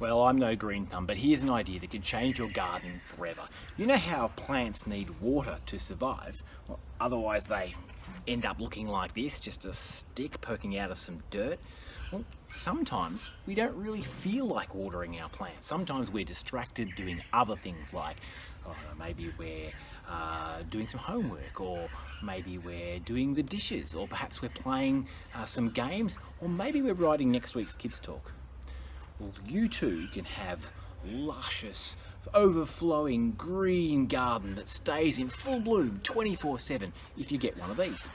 Well, I'm no green thumb, but here's an idea that could change your garden forever. You know how plants need water to survive? Well, otherwise they end up looking like this, just a stick poking out of some dirt. Well, sometimes we don't really feel like watering our plants. Sometimes we're distracted doing other things like maybe we're doing some homework, or maybe we're doing the dishes, or perhaps we're playing some games, or maybe we're writing next week's Kids Talk. Well, you too can have luscious, overflowing green garden that stays in full bloom 24/7 if you get one of these.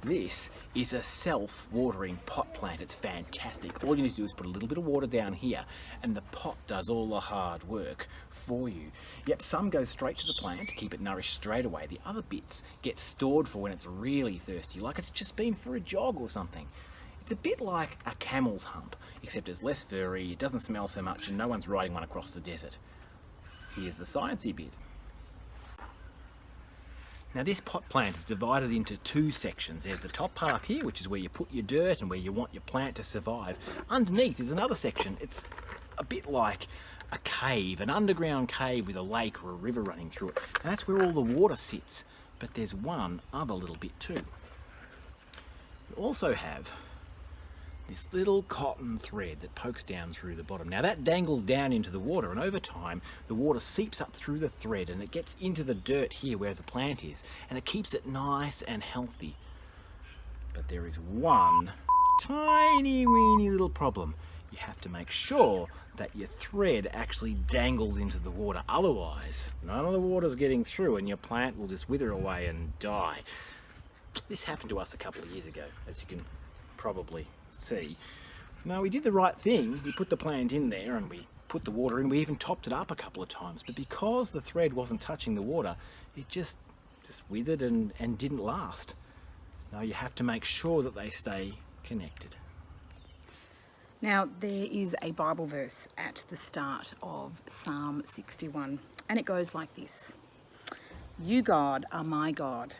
This is a self-watering pot plant. It's fantastic. All you need to do is put a little bit of water down here and the pot does all the hard work for you. Yep, some go straight to the plant to keep it nourished straight away. The other bits get stored for when it's really thirsty, like it's just been for a jog or something. It's a bit like a camel's hump, except it's less furry, it doesn't smell so much, and no one's riding one across the desert. Here's the sciencey bit. Now this pot plant is divided into two sections. There's the top part up here, which is where you put your dirt and where you want your plant to survive. Underneath is another section. It's a bit like a cave, an underground cave with a lake or a river running through it. And that's where all the water sits. But there's one other little bit too. You also have this little cotton thread that pokes down through the bottom. Now that dangles down into the water, and over time the water seeps up through the thread and it gets into the dirt here where the plant is, and it keeps it nice and healthy. But there is one tiny weeny little problem. You have to make sure that your thread actually dangles into the water. Otherwise, none of the water's getting through and your plant will just wither away and die. This happened to us a couple of years ago, as you can probably see. Now, we did the right thing. We put the plant in there and we put the water in. We even topped it up a couple of times. But because the thread wasn't touching the water, it just withered and didn't last. Now you have to make sure that they stay connected. Now, there is a Bible verse at the start of Psalm 61, and it goes like this. You, God, are my God.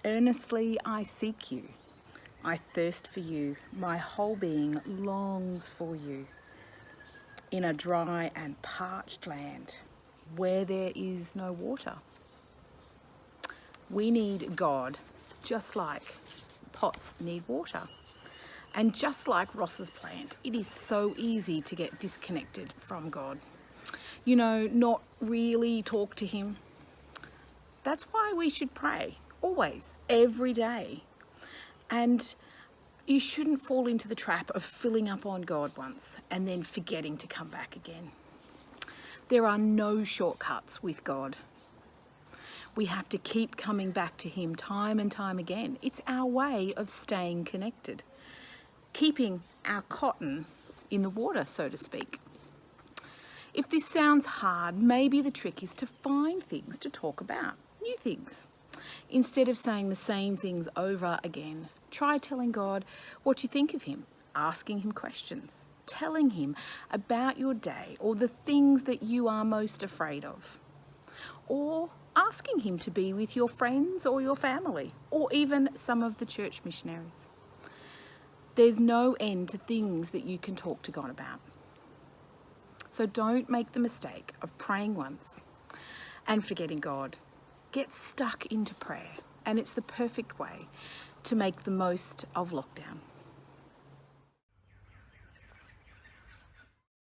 Earnestly I seek you. I thirst for you. My whole being longs for you. In a dry and parched land where there is no water. We need God just like pots need water. And just like Ross's plant, it is so easy to get disconnected from God. You know, not really talk to him. That's why we should pray, always, every day. And you shouldn't fall into the trap of filling up on God once and then forgetting to come back again. There are no shortcuts with God. We have to keep coming back to him time and time again. It's our way of staying connected, keeping our cotton in the water, so to speak. If this sounds hard, maybe the trick is to find things to talk about, new things. Instead of saying the same things over again, try telling God what you think of him, asking him questions, telling him about your day or the things that you are most afraid of, or asking him to be with your friends or your family, or even some of the church missionaries. There's no end to things that you can talk to God about. So don't make the mistake of praying once and forgetting God. Get stuck into prayer, and it's the perfect way to make the most of lockdown.